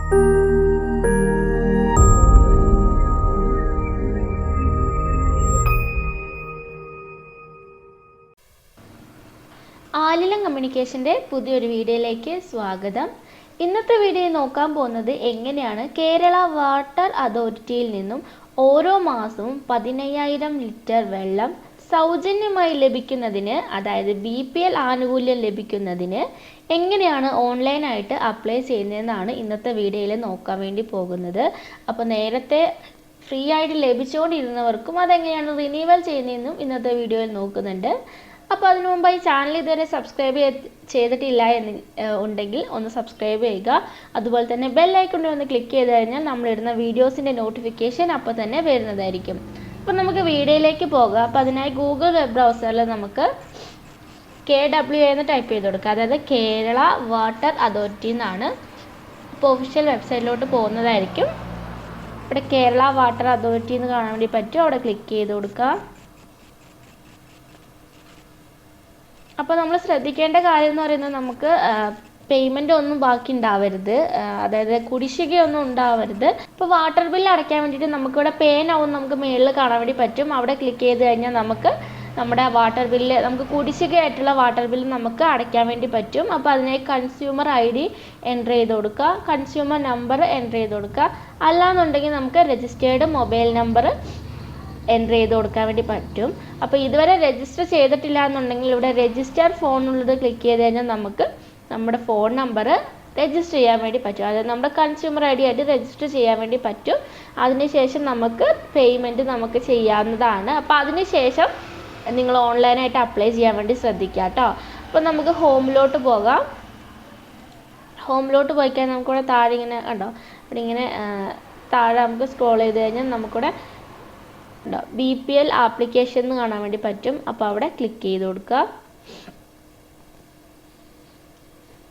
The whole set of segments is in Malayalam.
ആലിലം കമ്മ്യൂണിക്കേഷൻ്റെ പുതിയൊരു വീഡിയോയിലേക്ക് സ്വാഗതം. ഇന്നത്തെ വീഡിയോ നോക്കാൻ പോകുന്നത് എങ്ങനെയാണ് കേരള വാട്ടർ അതോറിറ്റിയിൽ നിന്നും ഓരോ മാസവും 15,000 ലിറ്റർ വെള്ളം സൗജന്യമായി ലഭിക്കുന്നതിന്, അതായത് BPL ആനുകൂല്യം ലഭിക്കുന്നതിന് എങ്ങനെയാണ് ഓൺലൈനായിട്ട് അപ്ലൈ ചെയ്യുന്നതെന്നാണ് ഇന്നത്തെ വീഡിയോയിൽ നോക്കാൻ വേണ്ടി പോകുന്നത്. അപ്പോൾ നേരത്തെ ഫ്രീ ആയിട്ട് ലഭിച്ചുകൊണ്ടിരുന്നവർക്കും അതെങ്ങനെയാണ് റിന്യൂവൽ ചെയ്യുന്നതെന്നും ഇന്നത്തെ വീഡിയോയിൽ നോക്കുന്നുണ്ട്. അപ്പോൾ അതിനു മുമ്പായി ചാനൽ ഇതുവരെ സബ്സ്ക്രൈബ് ചെയ്തിട്ടില്ല ഉണ്ടെങ്കിൽ ഒന്ന് സബ്സ്ക്രൈബ് ചെയ്യുക. അതുപോലെ തന്നെ ബെൽ ഐക്കണിൽ ഒന്ന് ക്ലിക്ക് ചെയ്ത് കഴിഞ്ഞാൽ നമ്മളിടുന്ന വീഡിയോസിൻ്റെ നോട്ടിഫിക്കേഷൻ അപ്പോൾ തന്നെ വരുന്നതായിരിക്കും. അപ്പോൾ നമുക്ക് വീഡിയോയിലേക്ക് പോകാം. അപ്പോൾ അതിനായി ഗൂഗിൾ വെബ് ബ്രൗസറിൽ നമുക്ക് KWA എന്ന് ടൈപ്പ് ചെയ്ത് കൊടുക്കുക. അതായത് കേരള വാട്ടർ അതോറിറ്റി എന്നാണ്. ഇപ്പോൾ ഒഫീഷ്യൽ വെബ്സൈറ്റിലോട്ട് പോകുന്നതായിരിക്കും. ഇവിടെ കേരള വാട്ടർ അതോറിറ്റി എന്ന് കാണാൻ വേണ്ടി പറ്റും. അവിടെ ക്ലിക്ക് ചെയ്ത് കൊടുക്കുക. അപ്പോൾ നമ്മൾ ശ്രദ്ധിക്കേണ്ട കാര്യം എന്ന് പറയുന്നത്, നമുക്ക് പേയ്മെൻ്റ് ഒന്നും ബാക്കി ഉണ്ടാവരുത്, അതായത് കുടിശ്ശികയൊന്നും ഉണ്ടാവരുത്. ഇപ്പോൾ വാട്ടർ ബില്ല് അടയ്ക്കാൻ വേണ്ടിയിട്ട് നമുക്കിവിടെ പേ നൗ നമുക്ക് മേളിൽ കാണാൻ വേണ്ടി പറ്റും. അവിടെ ക്ലിക്ക് ചെയ്ത് കഴിഞ്ഞാൽ നമുക്ക് നമ്മുടെ വാട്ടർ ബില്ല്, നമുക്ക് കുടിശ്ശികയായിട്ടുള്ള വാട്ടർ ബില്ല് നമുക്ക് അടയ്ക്കാൻ വേണ്ടി പറ്റും. അപ്പോൾ അതിനായി കൺസ്യൂമർ ID എൻ്റർ ചെയ്ത് കൊടുക്കുക, കൺസ്യൂമർ നമ്പർ എൻ്റർ ചെയ്ത് കൊടുക്കുക. അല്ലാന്നുണ്ടെങ്കിൽ നമുക്ക് രജിസ്റ്റേർഡ് മൊബൈൽ നമ്പർ എൻ്റർ ചെയ്ത് കൊടുക്കാൻ വേണ്ടി പറ്റും. അപ്പോൾ ഇതുവരെ രജിസ്റ്റർ ചെയ്തിട്ടില്ല എന്നുണ്ടെങ്കിൽ ഇവിടെ രജിസ്റ്റർ ഫോൺ ഉള്ളത് ക്ലിക്ക് ചെയ്ത് കഴിഞ്ഞാൽ നമുക്ക് നമ്മുടെ ഫോൺ നമ്പർ രജിസ്റ്റർ ചെയ്യാൻ വേണ്ടി പറ്റും. അതായത് നമ്മുടെ കൺസ്യൂമർ ID ആയിട്ട് രജിസ്റ്റർ ചെയ്യാൻ വേണ്ടി പറ്റും. അതിനുശേഷം നമുക്ക് പേയ്മെൻറ്റ് നമുക്ക് ചെയ്യാവുന്നതാണ്. അപ്പോൾ അതിനുശേഷം നിങ്ങൾ ഓൺലൈനായിട്ട് അപ്ലൈ ചെയ്യാൻ വേണ്ടി ശ്രദ്ധിക്കുക കേട്ടോ. അപ്പോൾ നമുക്ക് ഹോമിലോട്ട് പോകാം. ഹോമിലോട്ട് പോയി കഴിഞ്ഞാൽ നമുക്കിവിടെ താഴെ ഇങ്ങനെ കണ്ടോ, ഇവിടെ ഇങ്ങനെ താഴെ നമുക്ക് സ്ക്രോൾ ചെയ്ത് കഴിഞ്ഞാൽ നമുക്കിവിടെ BPL ആപ്ലിക്കേഷൻ എന്ന് കാണാൻ വേണ്ടി പറ്റും. അപ്പോൾ അവിടെ ക്ലിക്ക് ചെയ്ത് കൊടുക്കുക.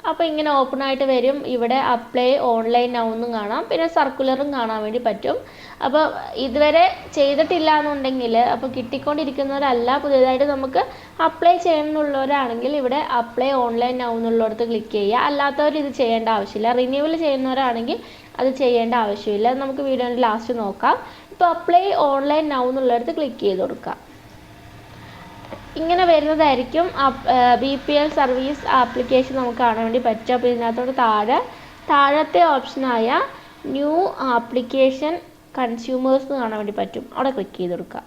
അപ്പോൾ ഇങ്ങനെ ഓപ്പൺ ആയിട്ട് വരും. ഇവിടെ അപ്ലൈ ഓൺലൈൻ നൗ എന്നും കാണാം, പിന്നെ സർക്കുലറും കാണാൻ വേണ്ടി പറ്റും. അപ്പോൾ ഇതുവരെ ചെയ്തിട്ടില്ല എന്നുണ്ടെങ്കിൽ, അപ്പോൾ കിട്ടിക്കൊണ്ടിരിക്കുന്നവരല്ല, പുതിയതായിട്ട് നമുക്ക് അപ്ലൈ ചെയ്യണമെന്നുള്ളവരാണെങ്കിൽ ഇവിടെ അപ്ലൈ ഓൺലൈൻ നൗ എന്നുള്ളിടത്ത് ക്ലിക്ക് ചെയ്യുക. അല്ലാത്തവർ ഇത് ചെയ്യേണ്ട ആവശ്യമില്ല. റിന്യൂവൽ ചെയ്യുന്നവരാണെങ്കിൽ അത് ചെയ്യേണ്ട ആവശ്യമില്ല. നമുക്ക് വീഡിയോയുടെ ലാസ്റ്റ് നോക്കാം. ഇപ്പോൾ അപ്ലൈ ഓൺലൈൻ നൗ എന്നുള്ളിടത്ത് ക്ലിക്ക് ചെയ്ത് കൊടുക്കുക. ഇങ്ങനെ വരുന്നതായിരിക്കും. BPL സർവീസ് ആപ്ലിക്കേഷൻ നമുക്ക് കാണാൻ വേണ്ടി പറ്റും. അപ്പോൾ ഇതിനകത്തോട് താഴത്തെ ഓപ്ഷനായ ന്യൂ ആപ്ലിക്കേഷൻ കൺസ്യൂമേഴ്സ് എന്ന് കാണാൻ വേണ്ടി പറ്റും. അവിടെ ക്ലിക്ക് ചെയ്ത് കൊടുക്കുക.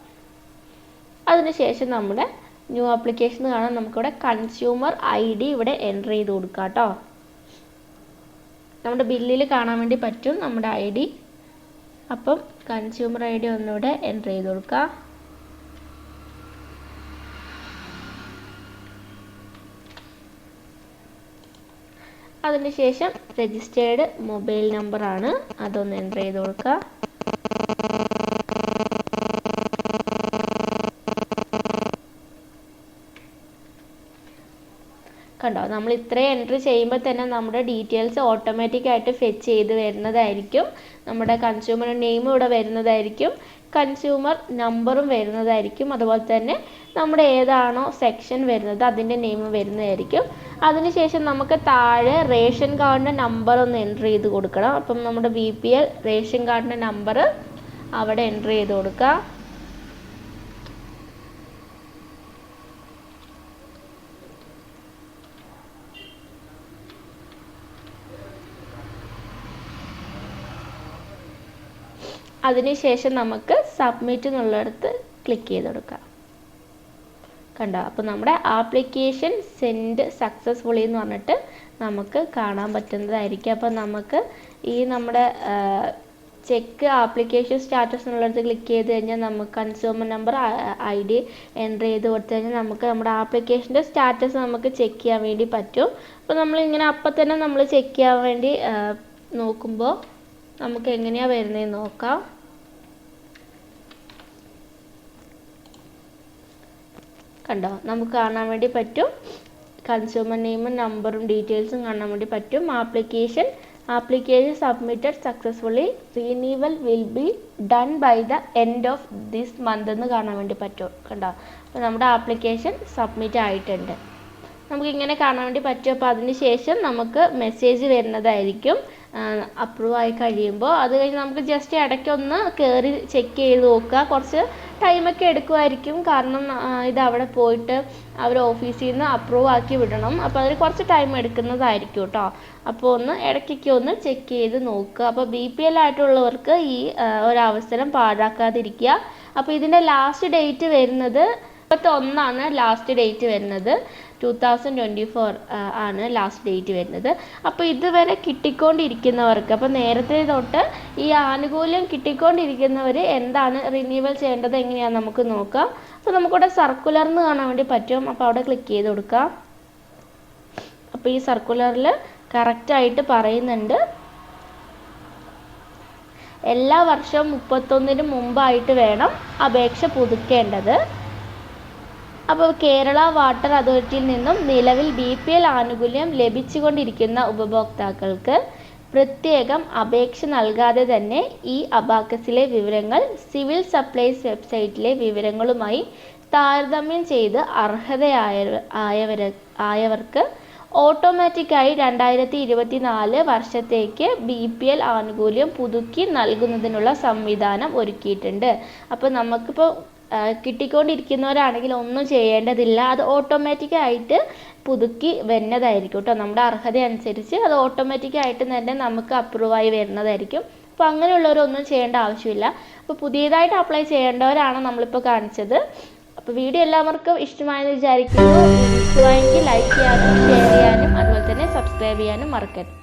അതിനുശേഷം നമ്മുടെ ന്യൂ ആപ്ലിക്കേഷൻ കാണാൻ നമുക്കിവിടെ കൺസ്യൂമർ ID ഇവിടെ എൻ്റർ ചെയ്ത് കൊടുക്കുക കേട്ടോ. നമ്മുടെ ബില്ലിൽ കാണാൻ വേണ്ടി പറ്റും നമ്മുടെ ID. അപ്പം കൺസ്യൂമർ ID ഒന്നുകൂടെ എൻ്റർ ചെയ്ത് കൊടുക്കുക. അതിനുശേഷം രജിസ്റ്റേർഡ് മൊബൈൽ നമ്പറാണ്, അതൊന്ന് എൻ്റർ ചെയ്ത് കൊടുക്കുക. കണ്ടോ, നമ്മൾ ഇത്രയും എൻട്രി ചെയ്യുമ്പോൾ തന്നെ നമ്മുടെ ഡീറ്റെയിൽസ് ഓട്ടോമാറ്റിക്കായിട്ട് ഫെച്ച് ചെയ്ത് വരുന്നതായിരിക്കും. നമ്മുടെ കൺസ്യൂമർ നെയിം ഇവിടെ വരുന്നതായിരിക്കും, കൺസ്യൂമർ നമ്പറും വരുന്നതായിരിക്കും. അതുപോലെ തന്നെ നമ്മുടെ ഏതാണോ സെക്ഷൻ വരുന്നത് അതിൻ്റെ നെയിം വരുന്നതായിരിക്കും. അതിനുശേഷം നമുക്ക് താഴെ റേഷൻ കാർഡിൻ്റെ നമ്പർ ഒന്ന് എൻട്രി ചെയ്ത് കൊടുക്കണം. അപ്പം നമ്മുടെ BPL റേഷൻ കാർഡിൻ്റെ നമ്പർ അവിടെ എൻട്രി ചെയ്ത് കൊടുക്കുക. അതിനുശേഷം നമുക്ക് സബ്മിറ്റ് എന്നുള്ളിടത്ത് ക്ലിക്ക് ചെയ്ത് കൊടുക്കാം. കണ്ടോ, അപ്പോൾ നമ്മുടെ ആപ്ലിക്കേഷൻ സെൻഡ് സക്സസ്ഫുള്ളി എന്ന് പറഞ്ഞിട്ട് നമുക്ക് കാണാൻ പറ്റുന്നതായിരിക്കും. അപ്പോൾ നമുക്ക് ഈ നമ്മുടെ ചെക്ക് ആപ്ലിക്കേഷൻ സ്റ്റാറ്റസ് എന്നുള്ളിടത്ത് ക്ലിക്ക് ചെയ്ത് കഴിഞ്ഞാൽ നമുക്ക് കൺസ്യൂമർ നമ്പർ ID എൻ്റർ ചെയ്ത് കൊടുത്തു കഴിഞ്ഞാൽ നമുക്ക് നമ്മുടെ ആപ്ലിക്കേഷൻ്റെ സ്റ്റാറ്റസ് നമുക്ക് ചെക്ക് ചെയ്യാൻ വേണ്ടി പറ്റും. അപ്പോൾ നമ്മളിങ്ങനെ അപ്പം തന്നെ നമ്മൾ ചെക്ക് ചെയ്യാൻ വേണ്ടി നോക്കുമ്പോൾ നമുക്ക് എങ്ങനെയാണ് വരുന്നതെന്ന് നോക്കാം. കണ്ടോ, നമുക്ക് കാണാൻ വേണ്ടി പറ്റും കൺസ്യൂമർ നെയിമും നമ്പറും ഡീറ്റെയിൽസും കാണാൻ വേണ്ടി പറ്റും. Application submitted successfully, renewal will be done by the end of this month എന്ന് കാണാൻ വേണ്ടി പറ്റും. കണ്ടോ, അപ്പോൾ നമ്മുടെ ആപ്ലിക്കേഷൻ സബ്മിറ്റ് ആയിട്ടുണ്ട്. നമുക്കിങ്ങനെ കാണാൻ വേണ്ടി പറ്റും. അപ്പോൾ അതിന് ശേഷം നമുക്ക് മെസ്സേജ് വരുന്നതായിരിക്കും അപ്രൂവ് ആയി കഴിയുമ്പോൾ. അത് കഴിഞ്ഞ് നമുക്ക് ജസ്റ്റ് ഇടയ്ക്കൊന്ന് കയറി ചെക്ക് ചെയ്ത് നോക്കുക. കുറച്ച് ടൈമൊക്കെ എടുക്കുമായിരിക്കും, കാരണം ഇത് അവിടെ പോയിട്ട് അവർ ഓഫീസിൽ നിന്ന് അപ്രൂവ് ആക്കി വിടണം. അപ്പോൾ അതിന് കുറച്ച് ടൈം എടുക്കുന്നതായിരിക്കും കേട്ടോ. അപ്പോൾ ഒന്ന് ഇടയ്ക്കൊക്കെ ഒന്ന് ചെക്ക് ചെയ്ത് നോക്കുക. അപ്പോൾ BPL ആയിട്ടുള്ളവർക്ക് ഈ ഒരവസരം പാഴാക്കാതിരിക്കുക. അപ്പോൾ ഇതിൻ്റെ ലാസ്റ്റ് ഡേറ്റ് വരുന്നത് 31 ലാസ്റ്റ് ഡേറ്റ് വരുന്നത്. 2024 ആണ് ലാസ്റ്റ് ഡേറ്റ് വരുന്നത്. അപ്പോൾ ഇതുവരെ കിട്ടിക്കൊണ്ടിരിക്കുന്നവർക്ക്, അപ്പോൾ നേരത്തെ തൊട്ട് ഈ ആനുകൂല്യം കിട്ടിക്കൊണ്ടിരിക്കുന്നവർ എന്താണ് റിന്യൂവൽ ചെയ്യേണ്ടത് എങ്ങനെയാണെന്ന് നമുക്ക് നോക്കാം. അപ്പോൾ നമുക്കിവിടെ സർക്കുലർന്ന് കാണാൻ വേണ്ടി പറ്റും. അപ്പോൾ അവിടെ ക്ലിക്ക് ചെയ്ത് കൊടുക്കാം. അപ്പോൾ ഈ സർക്കുലറിൽ കറക്റ്റായിട്ട് പറയുന്നുണ്ട്, എല്ലാ വർഷവും 31-ന് മുമ്പായിട്ട് വേണം അപേക്ഷ പുതുക്കേണ്ടത്. അപ്പോൾ കേരള വാട്ടർ അതോറിറ്റിയിൽ നിന്നും നിലവിൽ BPL ആനുകൂല്യം ലഭിച്ചുകൊണ്ടിരിക്കുന്ന ഉപഭോക്താക്കൾക്ക് പ്രത്യേകം അപേക്ഷ നൽകാതെ തന്നെ ഈ അബാക്കസിലെ വിവരങ്ങൾ സിവിൽ സപ്ലൈസ് വെബ്സൈറ്റിലെ വിവരങ്ങളുമായി താരതമ്യം ചെയ്ത് അർഹതയായവർക്ക് ഓട്ടോമാറ്റിക്കായി 2024 വർഷത്തേക്ക് BPL ആനുകൂല്യം പുതുക്കി നൽകുന്നതിനുള്ള സംവിധാനം ഒരുക്കിയിട്ടുണ്ട്. അപ്പോൾ നമുക്കിപ്പോൾ കിട്ടിക്കൊണ്ടിരിക്കുന്നവരാണെങ്കിൽ ഒന്നും ചെയ്യേണ്ടതില്ല, അത് ഓട്ടോമാറ്റിക്കായിട്ട് പുതുക്കി വരുന്നതായിരിക്കും കേട്ടോ. നമ്മുടെ അർഹത അനുസരിച്ച് അത് ഓട്ടോമാറ്റിക്കായിട്ട് തന്നെ നമുക്ക് അപ്രൂവായി വരുന്നതായിരിക്കും. അപ്പോൾ അങ്ങനെയുള്ളവരൊന്നും ചെയ്യേണ്ട ആവശ്യമില്ല. അപ്പോൾ പുതിയതായിട്ട് അപ്ലൈ ചെയ്യേണ്ടവരാണ് നമ്മളിപ്പോൾ കാണിച്ചത്. അപ്പോൾ വീഡിയോ എല്ലാവർക്കും ഇഷ്ടമായെന്ന് വിചാരിക്കുന്നു. ഇഷ്ടമായെങ്കിൽ ലൈക്ക് ചെയ്യാനും ഷെയർ ചെയ്യാനും അതുപോലെ തന്നെ സബ്സ്ക്രൈബ് ചെയ്യാനും മറക്കരുത്.